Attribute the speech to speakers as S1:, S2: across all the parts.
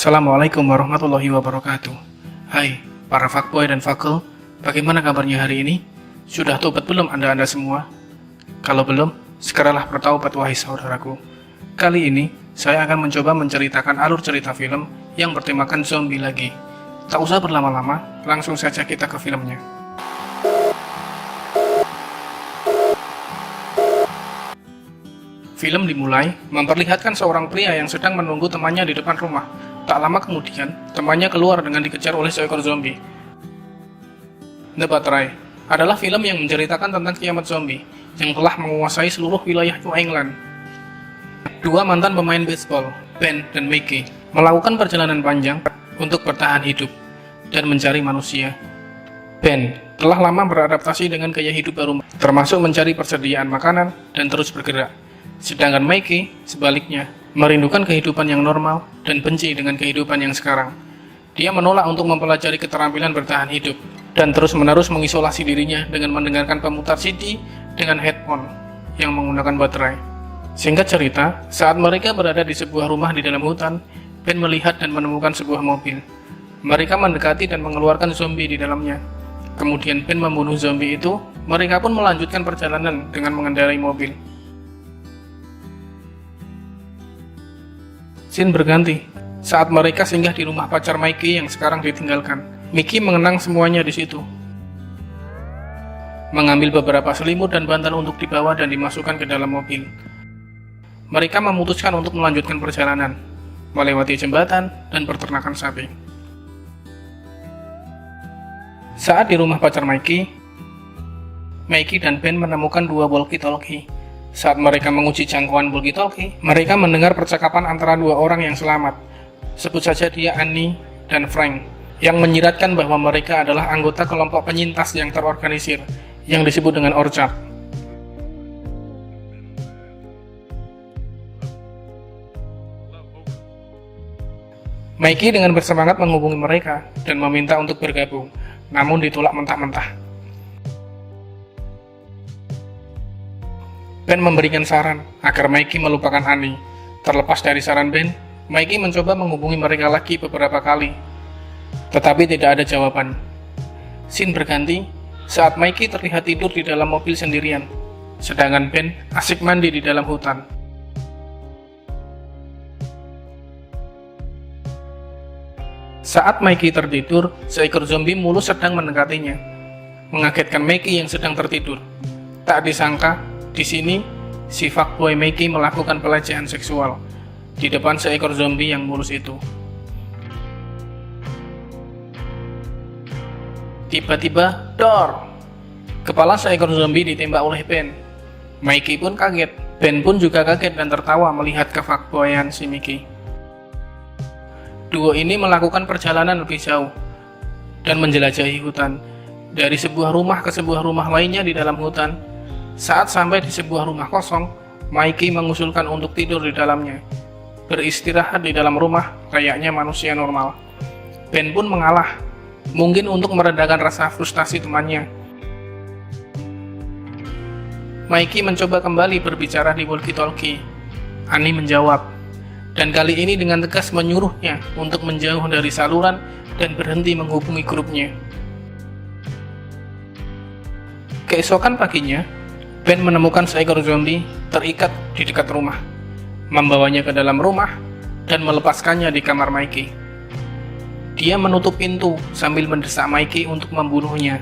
S1: Assalamualaikum warahmatullahi wabarakatuh. Hai, para fuckboy dan fuckgirl, bagaimana kabarnya hari ini? Sudah tobat belum anda semua? Kalau belum, segeralah bertaubat wahai saudaraku. Kali ini, saya akan mencoba menceritakan alur cerita film yang bertemakan zombie lagi. Tak usah berlama-lama, langsung saja kita ke filmnya. Film dimulai memperlihatkan seorang pria yang sedang menunggu temannya di depan rumah. Tak lama kemudian, temannya keluar dengan dikejar oleh seekor zombie. The Battery adalah film yang menceritakan tentang kiamat zombie yang telah menguasai seluruh wilayah New England. Dua mantan pemain baseball, Ben dan Mickey, melakukan perjalanan panjang untuk bertahan hidup dan mencari manusia. Ben telah lama beradaptasi dengan gaya hidup baru, termasuk mencari persediaan makanan dan terus bergerak. Sedangkan Mickey, sebaliknya, merindukan kehidupan yang normal dan benci dengan kehidupan yang sekarang. Dia menolak untuk mempelajari keterampilan bertahan hidup dan terus-menerus mengisolasi dirinya dengan mendengarkan pemutar CD dengan headphone yang menggunakan baterai. Singkat cerita, saat mereka berada di sebuah rumah di dalam hutan, Ben melihat dan menemukan sebuah mobil. Mereka mendekati dan mengeluarkan zombie di dalamnya. Kemudian Ben membunuh zombie itu, mereka pun melanjutkan perjalanan dengan mengendarai mobil. Scene berganti saat mereka singgah di rumah pacar Mickey yang sekarang ditinggalkan. Mickey mengenang semuanya di situ. Mengambil beberapa selimut dan bantal untuk dibawa dan dimasukkan ke dalam mobil. Mereka memutuskan untuk melanjutkan perjalanan, melewati jembatan dan peternakan sapi. Saat di rumah pacar Mickey dan Ben menemukan dua walkie-talkie. Saat mereka menguji jangkauan walkie-talkie, mereka mendengar percakapan antara dua orang yang selamat. Sebut saja dia Annie dan Frank, yang menyiratkan bahwa mereka adalah anggota kelompok penyintas yang terorganisir, yang disebut dengan Orchard. Mickey dengan bersemangat menghubungi mereka dan meminta untuk bergabung, namun ditolak mentah-mentah. Ben memberikan saran agar Mickey melupakan Annie. Terlepas dari saran Ben, Mickey mencoba menghubungi mereka lagi beberapa kali, tetapi tidak ada jawaban. Scene berganti saat Mickey terlihat tidur di dalam mobil sendirian, sedangkan Ben asik mandi di dalam hutan. Saat Mickey tertidur, seekor zombie mulus sedang mendekatinya, mengagetkan Mickey yang sedang tertidur. Tak disangka, di sini, si fuckboy Mickey melakukan pelecehan seksual di depan seekor zombie yang mulus itu. Tiba-tiba, dor! Kepala seekor zombie ditembak oleh Ben. Mickey pun kaget. Ben pun juga kaget dan tertawa melihat kefuckboyan si Mickey. Duo ini melakukan perjalanan lebih jauh dan menjelajahi hutan, dari sebuah rumah ke sebuah rumah lainnya di dalam hutan. Saat sampai di sebuah rumah kosong, Mickey mengusulkan untuk tidur di dalamnya, beristirahat di dalam rumah layaknya manusia normal. Ben pun mengalah, mungkin untuk meredakan rasa frustasi temannya. Mickey mencoba kembali berbicara di walkie-talkie. Annie menjawab, dan kali ini dengan tegas menyuruhnya untuk menjauh dari saluran dan berhenti menghubungi grupnya. Keesokan paginya, Ben menemukan seekor zombie terikat di dekat rumah, membawanya ke dalam rumah, dan melepaskannya di kamar Mickey. Dia menutup pintu sambil mendesak Mickey untuk membunuhnya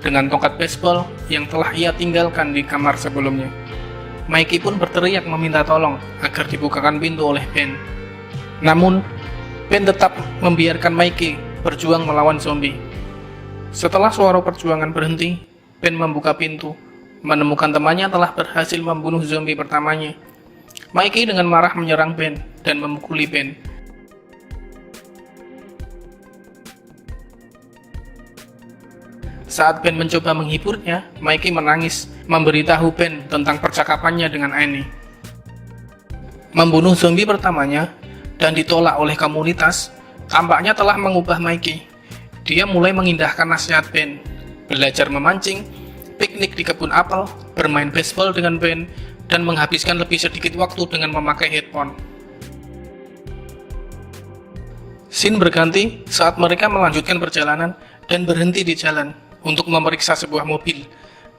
S1: dengan tongkat baseball yang telah ia tinggalkan di kamar sebelumnya. Mickey pun berteriak meminta tolong agar dibukakan pintu oleh Ben. Namun, Ben tetap membiarkan Mickey berjuang melawan zombie. Setelah suara perjuangan berhenti, Ben membuka pintu, menemukan temannya telah berhasil membunuh zombie pertamanya. Mickey dengan marah menyerang Ben dan memukuli Ben. Saat Ben mencoba menghiburnya, Mickey menangis, memberitahu Ben tentang percakapannya dengan Annie. Membunuh zombie pertamanya dan ditolak oleh komunitas, tampaknya telah mengubah Mickey. Dia mulai mengindahkan nasihat Ben, belajar memancing, piknik di kebun apel, bermain baseball dengan Ben, dan menghabiskan lebih sedikit waktu dengan memakai headphone. Scene berganti saat mereka melanjutkan perjalanan dan berhenti di jalan untuk memeriksa sebuah mobil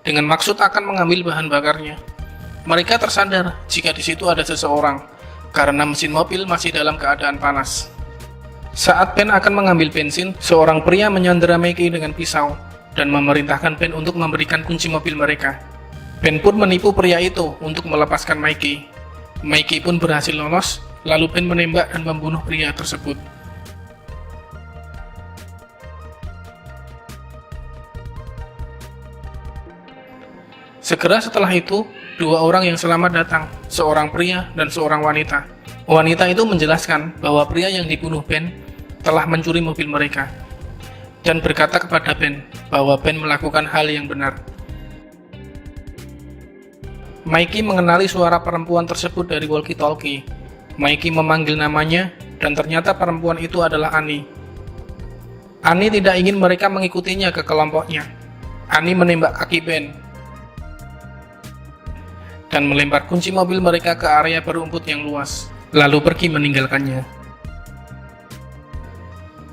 S1: dengan maksud akan mengambil bahan bakarnya. Mereka tersadar jika di situ ada seseorang karena mesin mobil masih dalam keadaan panas. Saat Ben akan mengambil bensin, seorang pria menyandera Mikey dengan pisau dan memerintahkan Ben untuk memberikan kunci mobil mereka. Ben pun menipu pria itu untuk melepaskan Mikey. Mikey pun berhasil lolos, lalu Ben menembak dan membunuh pria tersebut. Segera setelah itu, dua orang yang selamat datang, seorang pria dan seorang wanita. Wanita itu menjelaskan bahwa pria yang dibunuh Ben telah mencuri mobil mereka dan berkata kepada Ben bahwa Ben melakukan hal yang benar. Mikey mengenali suara perempuan tersebut dari walkie-talkie. Mikey memanggil namanya dan ternyata perempuan itu adalah Annie. Annie tidak ingin mereka mengikutinya ke kelompoknya. Annie menembak kaki Ben dan melempar kunci mobil mereka ke area berumput yang luas, lalu pergi meninggalkannya.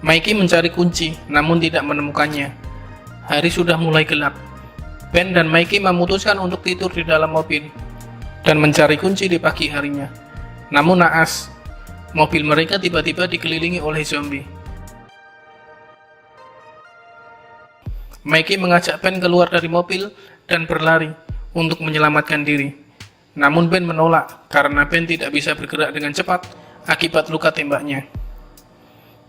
S1: Mikey mencari kunci, namun tidak menemukannya. Hari sudah mulai gelap. Ben dan Mikey memutuskan untuk tidur di dalam mobil dan mencari kunci di pagi harinya. Namun naas, mobil mereka tiba-tiba dikelilingi oleh zombie. Mikey mengajak Ben keluar dari mobil dan berlari untuk menyelamatkan diri. Namun Ben menolak karena Ben tidak bisa bergerak dengan cepat akibat luka tembaknya.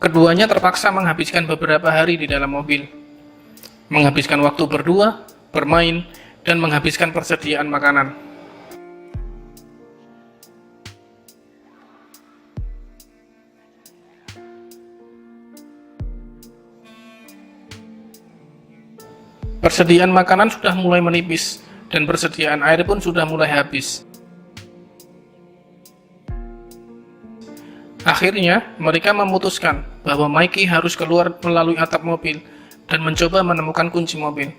S1: Keduanya terpaksa menghabiskan beberapa hari di dalam mobil, menghabiskan waktu berdua, bermain, dan menghabiskan persediaan makanan. Persediaan makanan sudah mulai menipis, dan persediaan air pun sudah mulai habis. Akhirnya, mereka memutuskan bahwa Mikey harus keluar melalui atap mobil dan mencoba menemukan kunci mobil.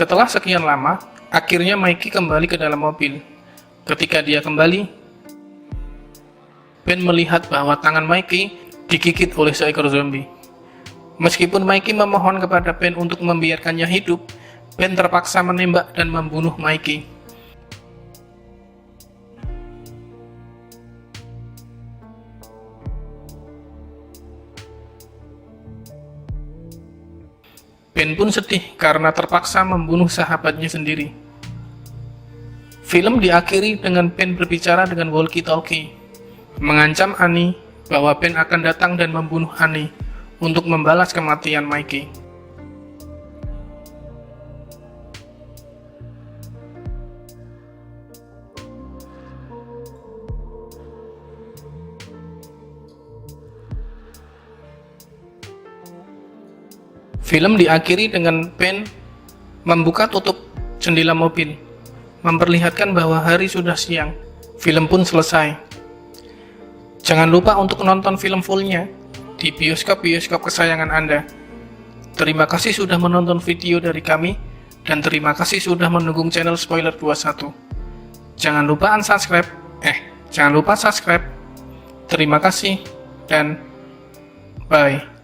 S1: Setelah sekian lama, akhirnya Mikey kembali ke dalam mobil. Ketika dia kembali, Ben melihat bahwa tangan Mikey digigit oleh seekor zombie. Meskipun Mikey memohon kepada Ben untuk membiarkannya hidup, Ben terpaksa menembak dan membunuh Mikey. Ben pun sedih karena terpaksa membunuh sahabatnya sendiri. Film diakhiri dengan Ben berbicara dengan walkie-talkie, mengancam Annie bahwa Ben akan datang dan membunuh Annie untuk membalas kematian Mikey. Film diakhiri dengan Ben membuka tutup jendela mobil, memperlihatkan bahwa hari sudah siang. Film pun selesai. Jangan lupa untuk nonton film fullnya di bioskop-bioskop kesayangan Anda. Terima kasih sudah menonton video dari kami, dan terima kasih sudah mendukung channel Spoiler 21. Jangan lupa subscribe. Terima kasih, dan bye.